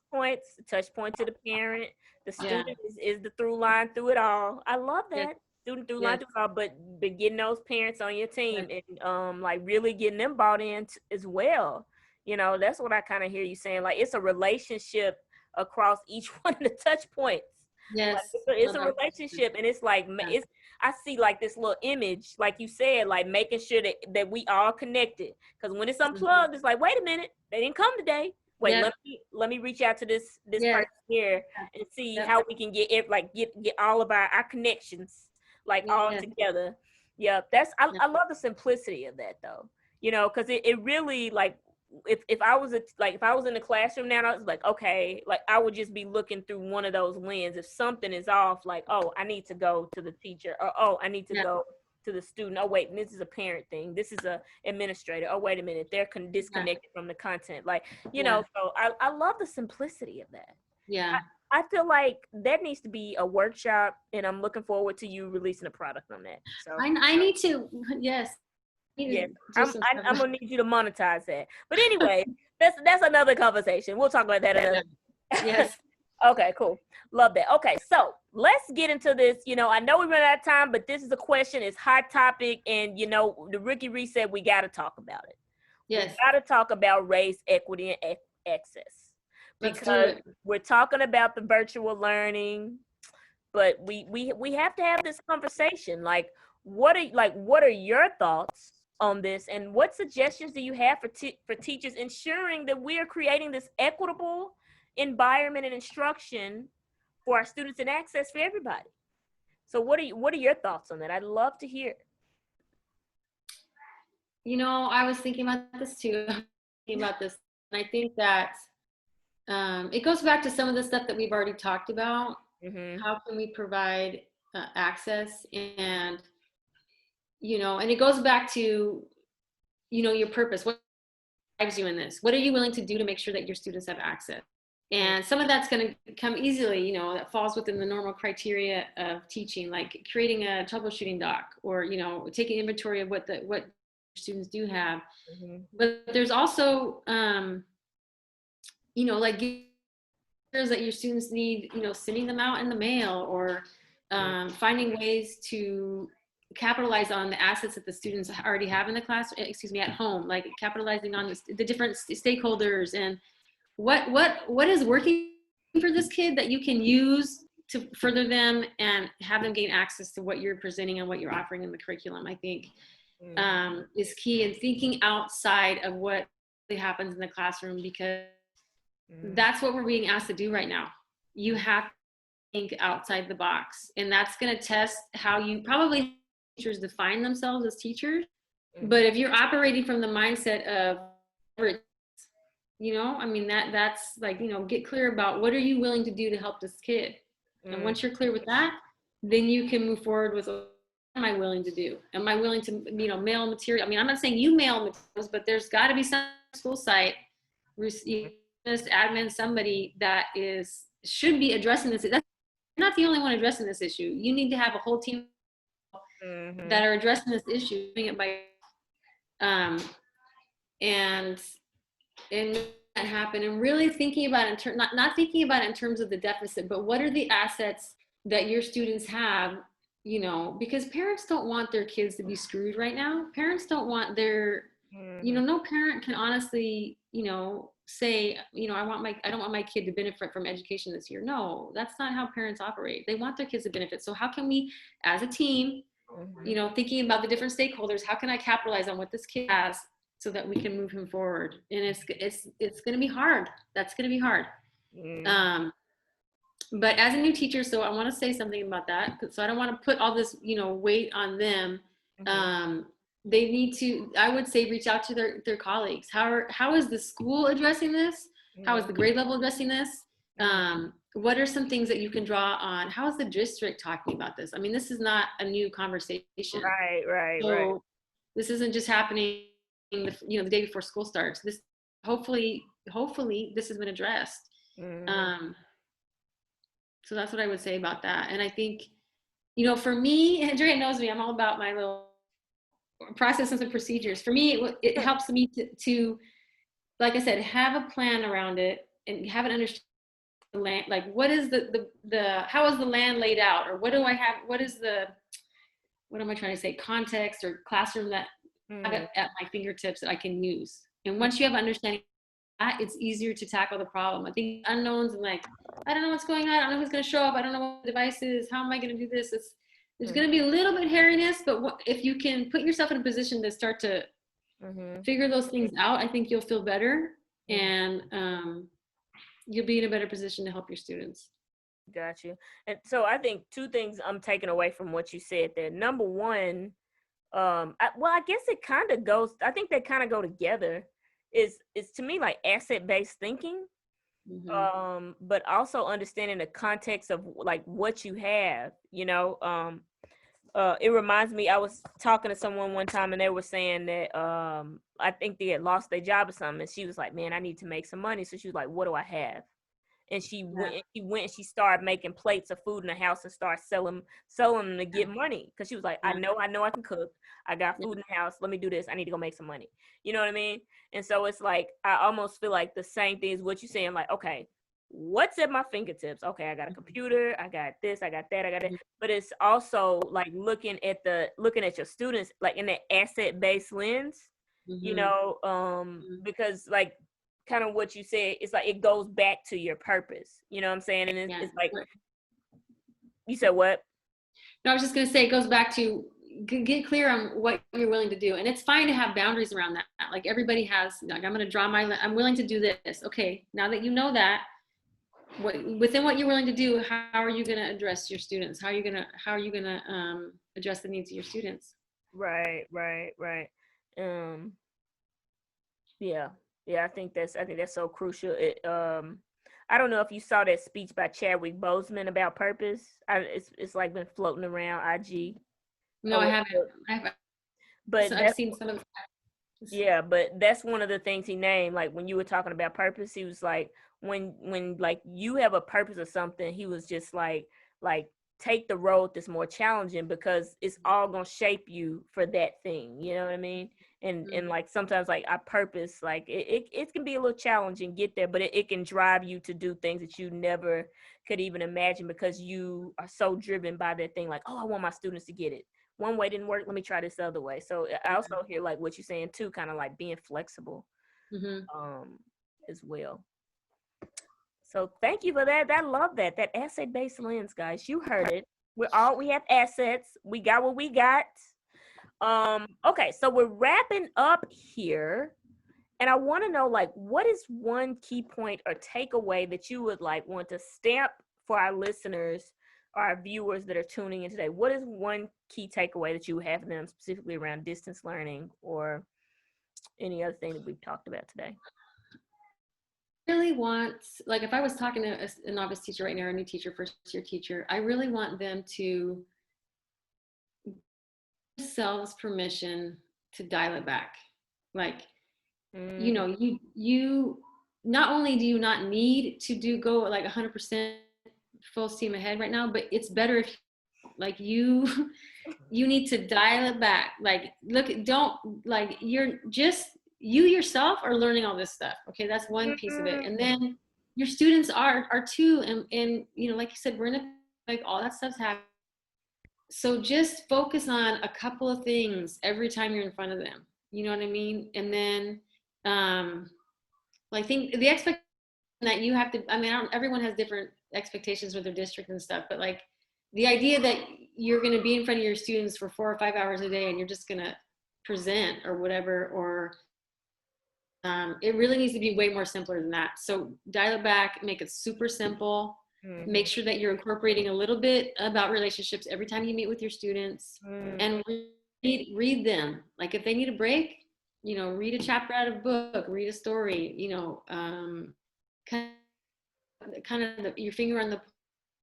touch point to the parent. The student is the through line through it all. I love that. Student through line through it all, but getting those parents on your team and like really getting them bought in as well. You know, that's what I kind of hear you saying. Like, it's a relationship across each one of the touch points. Yes. Like, it's a relationship, and it's like, I see like this little image, like you said, like making sure that we all connected. Because when it's unplugged, it's like, wait a minute, they didn't come today. Wait, let me reach out to this person here and see how we can get all of our connections like all together. Yeah, I love the simplicity of that though. You know, because it really, like, if I was in the classroom now, I was like, okay, like I would just be looking through one of those lenses. If something is off, like, oh, I need to go to the teacher, or oh, I need to go to the student. Oh wait, this is a parent thing. This is a administrator. Oh wait a minute, they're disconnected from the content. Like, you know, so I love the simplicity of that. Yeah. I feel like that needs to be a workshop, and I'm looking forward to you releasing a product on that. So I need to, yes. Yes, I'm gonna need you to monetize that. But anyway, that's another conversation. We'll talk about that another. Yes. Okay, cool. Love that. Okay, so let's get into this. You know, I know we run out of time, but this is a question. It's hot topic, and you know, the Rookie Reset, we got to talk about it. Yes. We got to talk about race, equity, and access, because we're talking about the virtual learning, but we have to have this conversation. Like, what are your thoughts on this, and what suggestions do you have for teachers ensuring that we are creating this equitable environment and instruction for our students and access for everybody? So what are your thoughts on that? I'd love to hear. You know, I was thinking about this too. And I think that it goes back to some of the stuff that we've already talked about. How can we provide access? And, you know, and it goes back to, you know, your purpose. What drives you in this? What are you willing to do to make sure that your students have access? And some of that's going to come easily, you know, that falls within the normal criteria of teaching, like creating a troubleshooting doc, or, you know, taking inventory of what students do have. But there's also like that your students need, sending them out in the mail, or finding ways to capitalize on the assets that the students already have in the class, at home, like capitalizing on the different stakeholders, and what is working for this kid that you can use to further them and have them gain access to what you're presenting and what you're offering in the curriculum, I think is key, in thinking outside of what happens in the classroom, because that's what we're being asked to do right now. You have to think outside the box, and that's going to test how you probably teachers define themselves as teachers. But if you're operating from the mindset of, I mean, that's like, get clear about what are you willing to do to help this kid. And once you're clear with that, then you can move forward with, what am I willing to do? Am I willing to, mail material? I mean, I'm not saying you mail materials, but there's got to be some school site, admin, somebody that should be addressing this. That's not the only one addressing this issue. You need to have a whole team that are addressing this issue, doing it by, and that happen, and really thinking about it not thinking about it in terms of the deficit, but what are the assets that your students have, because parents don't want their kids to be screwed right now. Parents don't want their, no parent can honestly, say, I don't want my kid to benefit from education this year. No, that's not how parents operate. They want their kids to benefit. So how can we, as a team, thinking about the different stakeholders, how can I capitalize on what this kid has so that we can move him forward? And it's going to be hard. That's going to be hard. But as a new teacher, so I want to say something about that. So I don't want to put all this, weight on them. They need to, I would say, reach out to their colleagues. How is the school addressing this? How is the grade level addressing this? What are some things that you can draw on? How is the district talking about this? I mean, this is not a new conversation. Right. This isn't just happening, the day before school starts. This hopefully this has been addressed. So that's what I would say about that. And I think, for me, Andrea knows me, I'm all about my little processes and procedures. For me, it helps me to, like I said, have a plan around it and have an understanding of the land. Like, what is how is the land laid out? Or what do I have? What am I trying to say? Context or classroom that I have at my fingertips that I can use. And once you have understanding that, it's easier to tackle the problem. I think unknowns and like, I don't know what's going on. I don't know who's going to show up. I don't know what the device is. How am I going to do this? There's going to be a little bit hairiness, but if you can put yourself in a position to start to figure those things out, I think you'll feel better, and you'll be in a better position to help your students. Got you. And so I think two things I'm taking away from what you said there. Number one, I guess it kind of goes, I think they kind of go together, is to me like asset-based thinking. But also understanding the context of like what you have, it reminds me, I was talking to someone one time and they were saying that I think they had lost their job or something, and she was like, man, I need to make some money. So she was like, what do I have? And she went and she started making plates of food in the house and started selling them to get money, because she was like, I know I can cook, I got food in the house, let me do this, I need to go make some money. You know what I mean? And so it's like, I almost feel like the same thing as what you're saying, like, okay, what's at my fingertips? Okay, I got a computer, I got this, I got that, I got that. But it's also like looking at your students like in that asset-based lens, because like kind of what you said, it's like it goes back to your purpose. You know what I'm saying? And it's like, you said what? No, I was just going to say, it goes back to get clear on what you're willing to do. And it's fine to have boundaries around that. Like everybody has, like, I'm going to draw I'm willing to do this. Okay, now that you know that, within what you're willing to do, how are you going to address your students? How are you going to address the needs of your students? Right. Yeah, I think that's so crucial. I don't know if you saw that speech by Chadwick Boseman about purpose. It's like been floating around IG. No, I haven't. But I've seen some of. Yeah, but that's one of the things he named. Like when you were talking about purpose, he was like, when like you have a purpose or something, he was just like take the road that's more challenging, because it's all gonna shape you for that thing. You know what I mean? And like sometimes like I purpose, like it can be a little challenging get there, but it can drive you to do things that you never could even imagine because you are so driven by that thing, like, oh, I want my students to get it. One way didn't work, let me try this other way. So I also hear like what you're saying too, kind of like being flexible as well. So thank you for that. I love that asset-based lens, guys. You heard it. We have assets. We got what we got. Okay, so we're wrapping up here, and I want to know, like, what is one key point or takeaway that you would like want to stamp for our listeners or our viewers that are tuning in today? What is one key takeaway that you have for them specifically around distance learning or any other thing that we've talked about today? Really want, like, if I was talking to a novice teacher right now, or a new teacher, first year teacher, I really want them to give themselves permission to dial it back. Like, you know, you not only do you not need to go like 100% full steam ahead right now, but it's better if like you need to dial it back. Like, look, don't, like, you're just, you yourself are learning all this stuff. Okay, that's one piece of it. And then your students are too. And you know, like you said, we're in a, like, all that stuff's happening. So just focus on a couple of things every time you're in front of them. You know what I mean? And then, I think the expectation that you have to, I mean, everyone has different expectations with their district and stuff, but like the idea that you're going to be in front of your students for 4 or 5 hours a day and you're just going to present or whatever, or it really needs to be way more simpler than that. So dial it back, make it super simple. Make sure that you're incorporating a little bit about relationships every time you meet with your students, and read them. Like, if they need a break, you know, read a chapter out of a book, read a story, you know, kind of your finger on the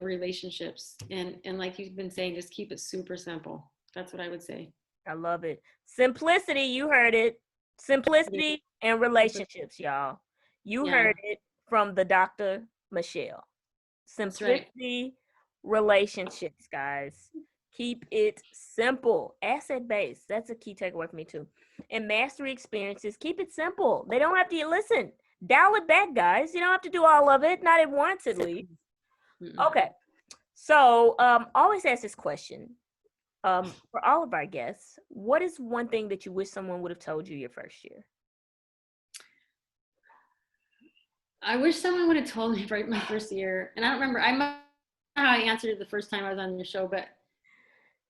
relationships, and like you've been saying, just keep it super simple. That's what I would say. I love it. Simplicity, you heard it. Simplicity and relationships, y'all. You heard it from the Dr. Michel. Simplicity, relationships, guys. Keep it simple. Asset-based. That's a key takeaway for me too. And mastery experiences, keep it simple. They don't have to listen. Dial it back, guys. You don't have to do all of it, not at once at least. Okay. So always ask this question. For all of our guests, what is one thing that you wish someone would have told you your first year? I wish someone would have told me right my first year. And I don't remember, I don't know how I answered it the first time I was on your show, but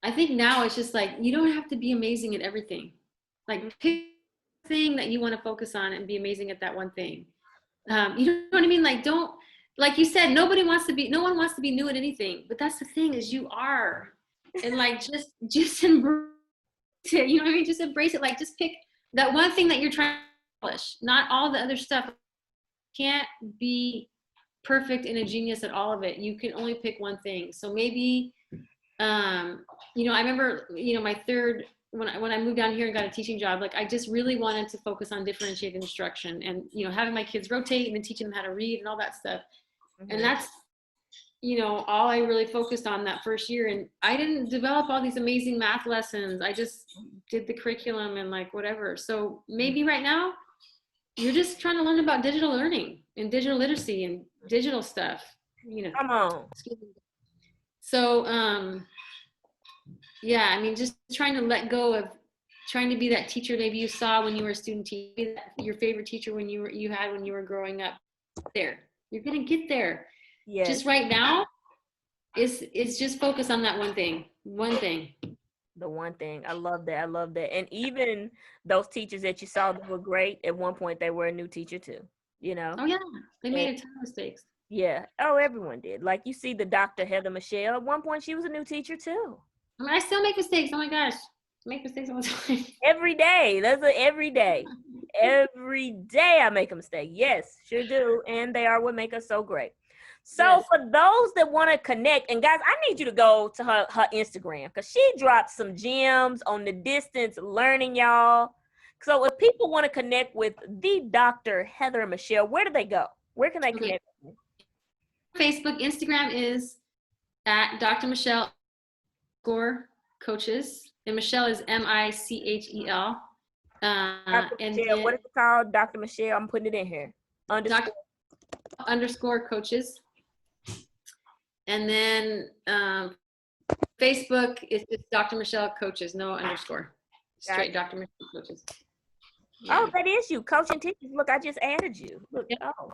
I think now it's just like, you don't have to be amazing at everything. Like, pick a thing that you want to focus on and be amazing at that one thing. You know what I mean? Like, don't, like you said, no one wants to be new at anything, but that's the thing, is you are. And like, just embrace it. You know what I mean? Just embrace it. Like, just pick that one thing that you're trying to accomplish, not all the other stuff. You can't be perfect and a genius at all of it. You can only pick one thing. So maybe, you know, I remember, you know, my third, when I moved down here and got a teaching job, like, I just really wanted to focus on differentiated instruction and, you know, having my kids rotate and then teaching them how to read and all that stuff. And that's, you know, all I really focused on that first year. And I didn't develop all these amazing math lessons. I just did the curriculum and like whatever. So maybe right now you're just trying to learn about digital learning and digital literacy and digital stuff, you know. Come on. So, yeah, I mean, just trying to let go of trying to be that teacher maybe you saw when you were a student teacher, your favorite teacher when you had when you were growing up. There, you're gonna get there. Yes. Just right now, it's just focus on that one thing. The one thing. I love that. I love that. And even those teachers that you saw that were great, at one point they were a new teacher too, you know? Oh yeah, they made a ton of mistakes. Yeah. Oh, everyone did. Like, you see the Dr. Heather Michel, at one point she was a new teacher too. I mean, I still make mistakes. Oh my gosh. I make mistakes all the time. Every day. Every day. Every day I make a mistake. Yes, sure do. And they are what make us so great. So for those that want to connect, and guys, I need you to go to her Instagram, because she dropped some gems on the distance learning, y'all. So if people want to connect with the Dr. Heather Michel, where do they go? Where can they connect? Facebook, Instagram is at Dr. Michel _ coaches, and Michelle is Michel. Dr. And Michelle, then what is it called? Dr. Michelle, I'm putting it in here. Dr. underscore coaches. And then Facebook is just Dr. Michelle Coaches, no underscore. Straight Dr. Michelle Coaches. Yeah. Oh, that is you. Coaching teachers. Look, I just added you. Look. Yep. Oh,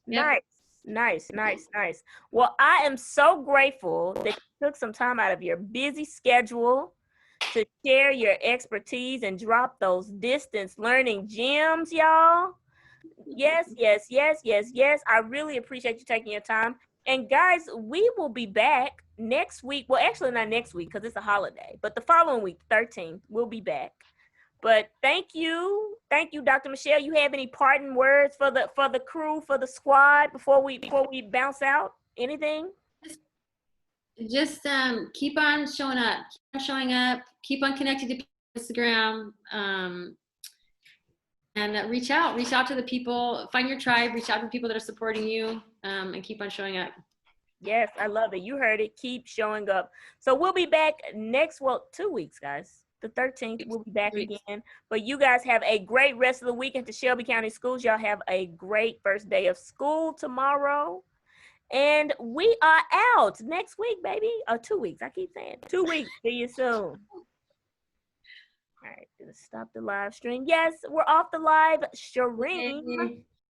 nice. Yep. Nice. Well, I am so grateful that you took some time out of your busy schedule to share your expertise and drop those distance learning gems, y'all. Yes. I really appreciate you taking your time. And guys, we will be back next week. Well, actually not next week because it's a holiday, but the following week, 13th, we'll be back. But thank you, Dr. Michelle. You have any parting words for the crew, for the squad before we bounce out? Anything? Just keep on showing up, keep on connecting to Instagram, and reach out to the people, find your tribe, reach out to people that are supporting you, and keep on showing up. Yes, I love it. You heard it. Keep showing up. So we'll be back next, 2 weeks, guys. The 13th, we'll be back again. But you guys have a great rest of the week at the Shelby County Schools. Y'all have a great first day of school tomorrow. And we are out next week, baby. Or 2 weeks. I keep saying 2 weeks. See you soon. All right, gonna stop the live stream. Yes, we're off the live stream.